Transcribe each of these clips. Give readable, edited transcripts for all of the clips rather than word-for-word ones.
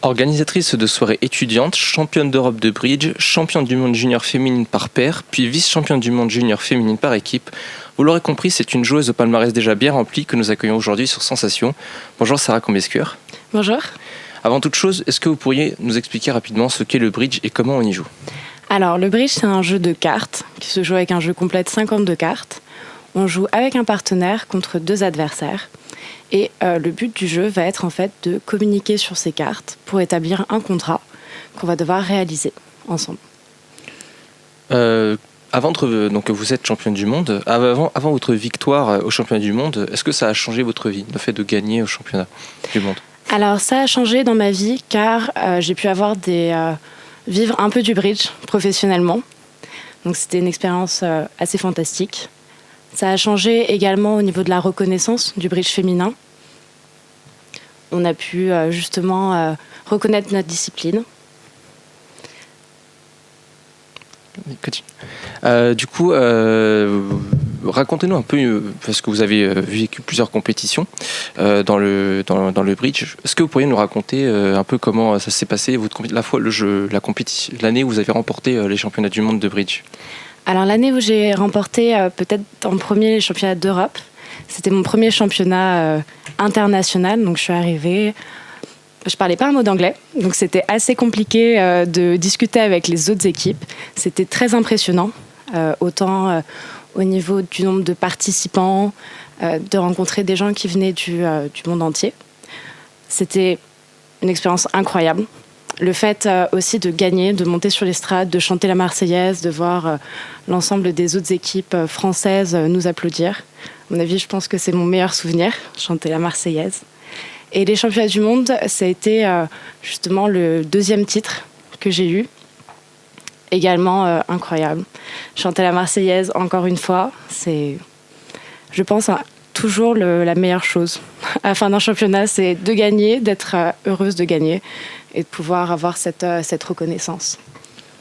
Organisatrice de soirées étudiantes, championne d'Europe de bridge, championne du monde junior féminine par paire, puis vice-championne du monde junior féminine par équipe. Vous l'aurez compris, c'est une joueuse au palmarès déjà bien rempli que nous accueillons aujourd'hui sur Sensation. Bonjour Sarah Combescure. Bonjour. Avant toute chose, est-ce que vous pourriez nous expliquer rapidement ce qu'est le bridge et comment on y joue ? Alors le bridge, c'est un jeu de cartes qui se joue avec un jeu complet de 52 cartes. On joue avec un partenaire contre 2 adversaires. Et le but du jeu va être en fait de communiquer sur ces cartes pour établir un contrat qu'on va devoir réaliser ensemble. Donc vous êtes championne du monde. Avant votre victoire au championnat du monde, est-ce que ça a changé votre vie, le fait de gagner au championnat du monde ? Alors ça a changé dans ma vie car j'ai pu avoir vivre un peu du bridge professionnellement. Donc c'était une expérience assez fantastique. Ça a changé également au niveau de la reconnaissance du bridge féminin. On a pu justement reconnaître notre discipline. Racontez-nous un peu, parce que vous avez vécu plusieurs compétitions dans le bridge. Est-ce que vous pourriez nous raconter un peu comment ça s'est passé, l'année où vous avez remporté les championnats du monde de bridge ? Alors l'année où j'ai remporté peut-être en premier les championnats d'Europe, c'était mon premier championnat international. Donc je suis arrivée, je parlais pas un mot d'anglais, donc c'était assez compliqué de discuter avec les autres équipes. C'était très impressionnant, autant au niveau du nombre de participants, de rencontrer des gens qui venaient du monde entier. C'était une expérience incroyable. Le fait aussi de gagner, de monter sur l'estrade, de chanter la Marseillaise, de voir l'ensemble des autres équipes françaises nous applaudir. À mon avis, je pense que c'est mon meilleur souvenir, chanter la Marseillaise. Et les championnats du monde, ça a été justement le 2e titre que j'ai eu. Également incroyable. Chanter la Marseillaise, encore une fois, c'est, je pense, toujours la meilleure chose à la fin d'un championnat, c'est de gagner, d'être heureuse de gagner et de pouvoir avoir cette reconnaissance.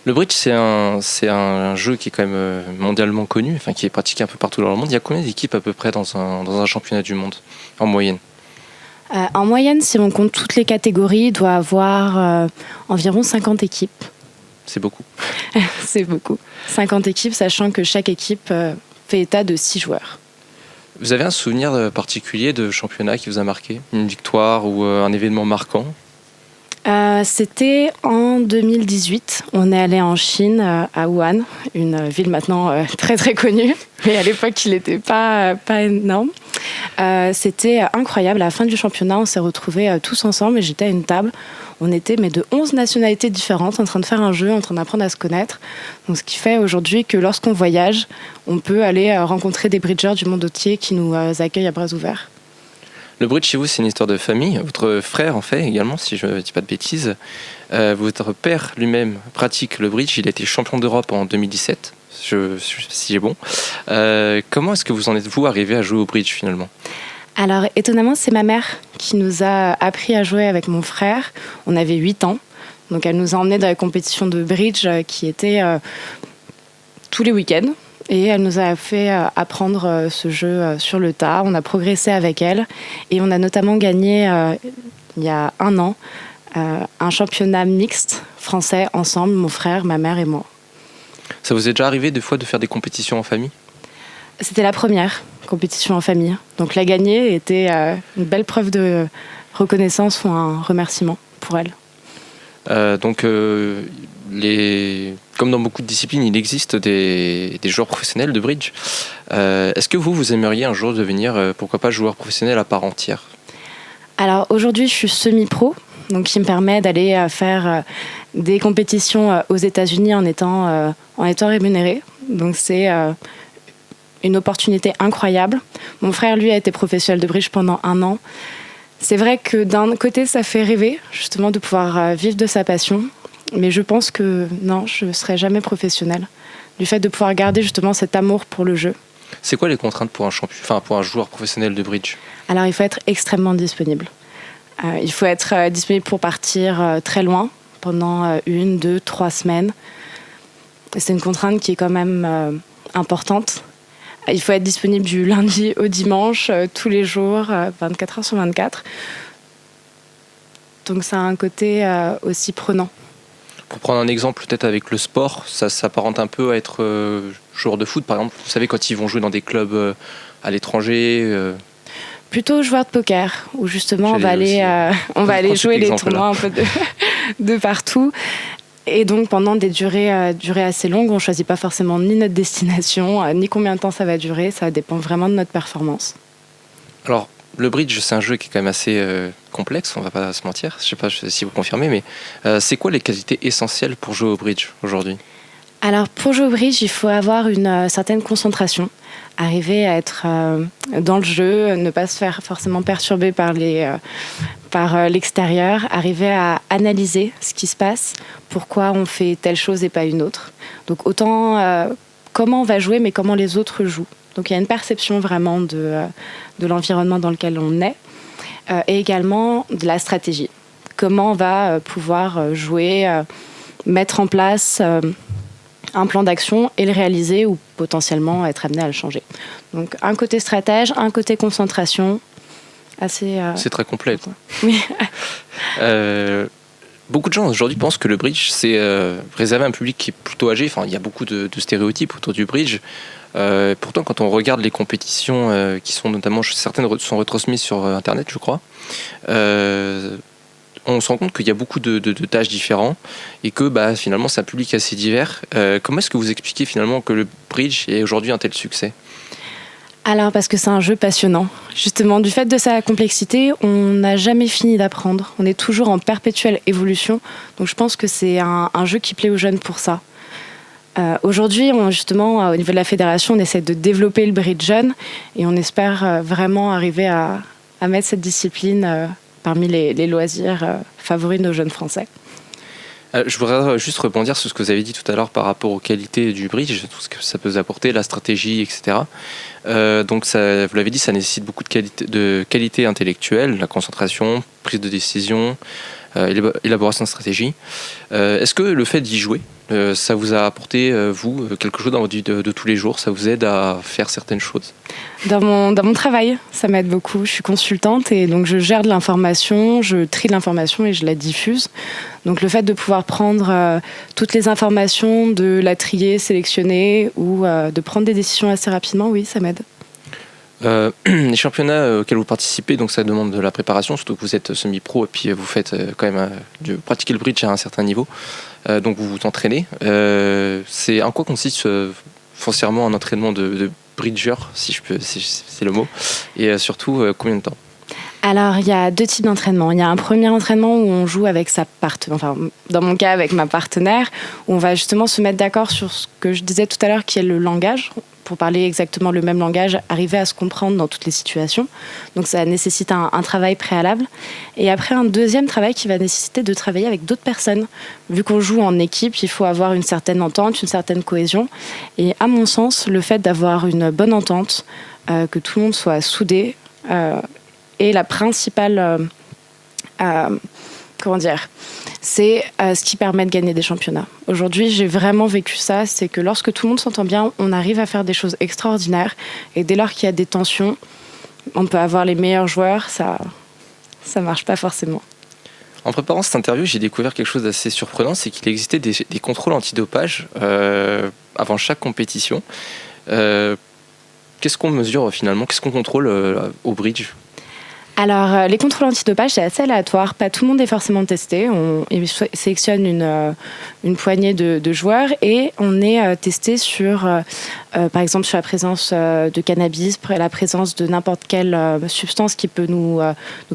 Le bridge, c'est un jeu qui est quand même mondialement connu, enfin qui est pratiqué un peu partout dans le monde. Il y a combien d'équipes à peu près dans un championnat du monde, en moyenne ? En moyenne, si on compte toutes les catégories, il doit avoir environ 50 équipes. C'est beaucoup. C'est beaucoup. 50 équipes, sachant que chaque équipe fait état de 6 joueurs. Vous avez un souvenir particulier de championnat qui vous a marqué ? Une victoire ou un événement marquant ? C'était en 2018. On est allé en Chine, à Wuhan, une ville maintenant très très connue, mais à l'époque il n'était pas énorme. C'était incroyable. À la fin du championnat, on s'est retrouvés tous ensemble et j'étais à une table. On était de 11 nationalités différentes en train de faire un jeu, en train d'apprendre à se connaître. Donc, ce qui fait aujourd'hui que lorsqu'on voyage, on peut aller rencontrer des bridgers du monde entier qui nous accueillent à bras ouverts. Le bridge chez vous, c'est une histoire de famille. Votre frère en fait également, si je ne dis pas de bêtises. Votre père lui-même pratique le bridge. Il a été champion d'Europe en 2017, si j'ai bon. Comment est-ce que vous en êtes-vous arrivé à jouer au bridge finalement ? Alors, étonnamment, c'est ma mère qui nous a appris à jouer avec mon frère. On avait 8 ans. Donc, elle nous a emmenés dans les compétitions de bridge qui étaient tous les week-ends. Et elle nous a fait apprendre ce jeu sur le tas. On a progressé avec elle. Et on a notamment gagné, il y a 1 an, un championnat mixte français ensemble, mon frère, ma mère et moi. Ça vous est déjà arrivé des fois de faire des compétitions en famille ? C'était la première compétition en famille. Donc la gagner était une belle preuve de reconnaissance ou un remerciement pour elle. Comme dans beaucoup de disciplines, il existe des joueurs professionnels de bridge. Est-ce que vous aimeriez un jour devenir, pourquoi pas, joueur professionnel à part entière ? Alors aujourd'hui, je suis semi-pro, donc qui me permet d'aller faire des compétitions aux États-Unis en étant rémunérée. Donc c'est une opportunité incroyable. Mon frère, lui, a été professionnel de bridge pendant 1 an. C'est vrai que d'un côté, ça fait rêver, justement, de pouvoir vivre de sa passion. Mais je pense que non, je ne serai jamais professionnelle. Du fait de pouvoir garder justement cet amour pour le jeu. C'est quoi les contraintes pour un joueur professionnel de bridge ? Alors, il faut être extrêmement disponible. Il faut être disponible pour partir très loin, pendant 1, 2, 3 semaines. Et c'est une contrainte qui est quand même importante. Il faut être disponible du lundi au dimanche, tous les jours, 24 heures sur 24. donc ça a un côté aussi prenant. Pour prendre un exemple, peut-être avec le sport, ça s'apparente un peu à être joueur de foot, par exemple. Vous savez, quand ils vont jouer dans des clubs à l'étranger. Plutôt joueur de poker, où justement on va aller jouer les tournois un peu de partout. Et donc pendant des durées assez longues, on ne choisit pas forcément ni notre destination, ni combien de temps ça va durer. Ça dépend vraiment de notre performance. Alors, le bridge, c'est un jeu qui est quand même assez complexe, on ne va pas se mentir. Je ne sais pas si vous confirmez, mais c'est quoi les qualités essentielles pour jouer au bridge aujourd'hui ? Alors, pour jouer au bridge, il faut avoir une certaine concentration, arriver à être dans le jeu, ne pas se faire forcément perturber par l'extérieur, arriver à analyser ce qui se passe, pourquoi on fait telle chose et pas une autre. Donc, autant comment on va jouer, mais comment les autres jouent. Donc, il y a une perception vraiment de l'environnement dans lequel on est, et également de la stratégie. Comment on va pouvoir jouer, mettre en place un plan d'action et le réaliser ou potentiellement être amené à le changer. Donc un côté stratège, un côté concentration, assez... C'est très complet. Quoi. Oui. Beaucoup de gens aujourd'hui pensent que le bridge, c'est réservé à un public qui est plutôt âgé. Enfin, il y a beaucoup de stéréotypes autour du bridge. Pourtant, quand on regarde les compétitions qui sont notamment, certaines sont retransmises sur Internet, je crois, on se rend compte qu'il y a beaucoup de tâches différents et que finalement c'est un public assez divers. Comment est-ce que vous expliquez finalement que le bridge est aujourd'hui un tel succès ? Alors parce que c'est un jeu passionnant. Justement, du fait de sa complexité, on n'a jamais fini d'apprendre. On est toujours en perpétuelle évolution. Donc je pense que c'est un jeu qui plaît aux jeunes pour ça. Aujourd'hui, justement, au niveau de la fédération, on essaie de développer le bridge jeune et on espère vraiment arriver à mettre cette discipline parmi les loisirs favoris de nos jeunes Français. Je voudrais juste rebondir sur ce que vous avez dit tout à l'heure par rapport aux qualités du bridge, tout ce que ça peut vous apporter, la stratégie, etc. Donc, vous l'avez dit, ça nécessite beaucoup de qualité intellectuelle, la concentration, prise de décision, élaboration de stratégie. Est-ce que le fait d'y jouer, ça vous a apporté, vous, quelque chose dans votre vie de tous les jours ? Ça vous aide à faire certaines choses ? Dans mon travail, ça m'aide beaucoup. Je suis consultante et donc je gère de l'information, je trie de l'information et je la diffuse. Donc le fait de pouvoir prendre toutes les informations, de la trier, sélectionner ou de prendre des décisions assez rapidement, oui, ça m'aide. Les championnats auxquels vous participez, donc ça demande de la préparation, surtout que vous êtes semi-pro et puis vous faites quand même pratiquer le bridge à un certain niveau. Donc vous vous entraînez. C'est en quoi consiste foncièrement un entraînement de bridger, si c'est le mot, et surtout combien de temps ? Alors, il y a 2 types d'entraînement. Il y a un premier entraînement où on joue avec dans mon cas, avec ma partenaire, où on va justement se mettre d'accord sur ce que je disais tout à l'heure, qui est le langage, pour parler exactement le même langage, arriver à se comprendre dans toutes les situations. Donc, ça nécessite un travail préalable. Et après, un deuxième travail qui va nécessiter de travailler avec d'autres personnes. Vu qu'on joue en équipe, il faut avoir une certaine entente, une certaine cohésion. Et à mon sens, le fait d'avoir une bonne entente, que tout le monde soit soudé, et la principale, c'est ce qui permet de gagner des championnats. Aujourd'hui, j'ai vraiment vécu ça, c'est que lorsque tout le monde s'entend bien, on arrive à faire des choses extraordinaires. Et dès lors qu'il y a des tensions, on peut avoir les meilleurs joueurs, ça marche pas forcément. En préparant cette interview, j'ai découvert quelque chose d'assez surprenant, c'est qu'il existait des contrôles antidopage avant chaque compétition. Qu'est-ce qu'on mesure finalement ? Qu'est-ce qu'on contrôle au bridge ? Alors, les contrôles antidopage, c'est assez aléatoire. Pas tout le monde est forcément testé. On sélectionne une poignée de joueurs et on est testé sur, par exemple, sur la présence de cannabis, la présence de n'importe quelle substance qui peut nous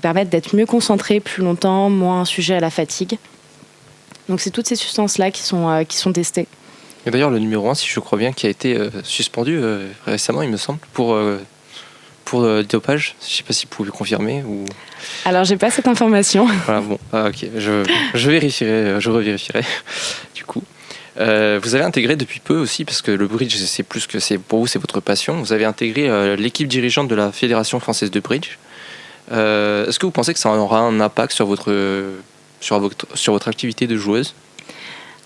permettre d'être mieux concentrés plus longtemps, moins sujet à la fatigue. Donc, c'est toutes ces substances-là qui sont testées. Et d'ailleurs, le numéro 1, si je crois bien, qui a été suspendu récemment, il me semble, pour dopage. Je ne sais pas si vous pouvez confirmer ou... Alors, j'ai pas cette information. Voilà, bon, ok, je revérifierai du coup. Vous avez intégré depuis peu aussi, parce que le bridge, c'est plus que pour vous, c'est votre passion. Vous avez intégré l'équipe dirigeante de la Fédération française de bridge. Est-ce que vous pensez que ça aura un impact sur votre activité de joueuse ?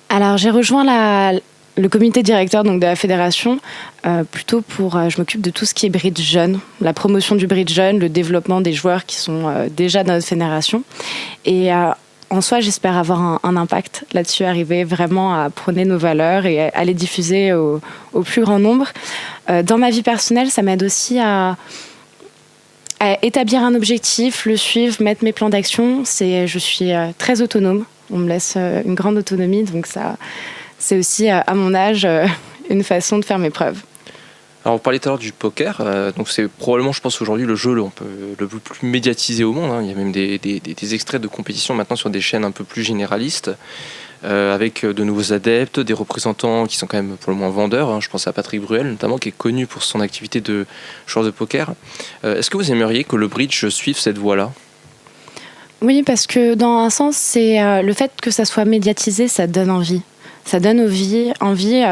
Alors, j'ai rejoint le comité directeur donc, de la fédération, je m'occupe de tout ce qui est bridge jeune, la promotion du bridge jeune, le développement des joueurs qui sont déjà dans notre fédération. Et en soi, j'espère avoir un impact là-dessus, arriver vraiment à prôner nos valeurs et à les diffuser au plus grand nombre. Dans ma vie personnelle, ça m'aide aussi à établir un objectif, le suivre, mettre mes plans d'action. Je suis très autonome. On me laisse une grande autonomie, donc ça, c'est aussi, à mon âge, une façon de faire mes preuves. Alors, vous parliez tout à l'heure du poker. Donc c'est probablement, je pense, aujourd'hui le jeu le plus médiatisé au monde. Il y a même des extraits de compétition maintenant sur des chaînes un peu plus généralistes, avec de nouveaux adeptes, des représentants qui sont quand même pour le moins vendeurs. Je pense à Patrick Bruel, notamment, qui est connu pour son activité de joueur de poker. Est-ce que vous aimeriez que le bridge suive cette voie-là ? Oui, parce que dans un sens, c'est le fait que ça soit médiatisé, ça donne envie. Ça donne envie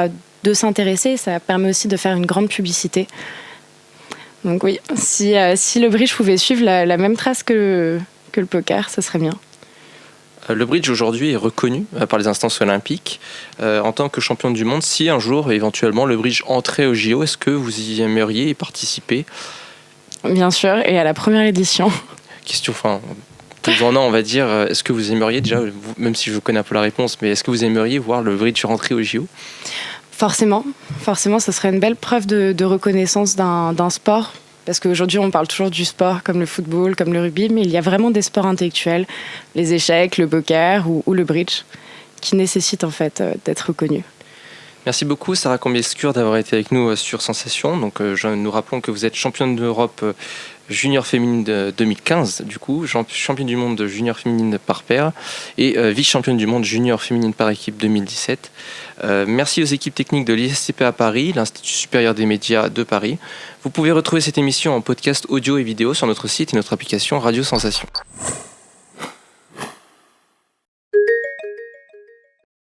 de s'intéresser. Ça permet aussi de faire une grande publicité. Donc oui, si le bridge pouvait suivre la même trace que le poker, ça serait bien. Le bridge aujourd'hui est reconnu par les instances olympiques en tant que champion du monde. Si un jour, éventuellement, le bridge entrait au JO, est-ce que vous y aimeriez y participer ? Bien sûr, et à la première édition. Question, on va dire, est-ce que vous aimeriez déjà, même si je connais un peu la réponse, mais est-ce que vous aimeriez voir le bridge rentrer au JO ? Forcément, ce serait une belle preuve de reconnaissance d'un sport. Parce qu'aujourd'hui, on parle toujours du sport comme le football, comme le rugby, mais il y a vraiment des sports intellectuels, les échecs, le poker ou le bridge, qui nécessitent en fait d'être reconnus. Merci beaucoup Sarah Cambiescure d'avoir été avec nous sur Sensation. Donc, nous rappelons que vous êtes championne d'Europe junior féminine de 2015, du coup, championne du monde junior féminine par paire et vice-championne du monde junior féminine par équipe 2017. Merci aux équipes techniques de l'ISCP à Paris, l'Institut supérieur des médias de Paris. Vous pouvez retrouver cette émission en podcast audio et vidéo sur notre site et notre application Radio Sensation.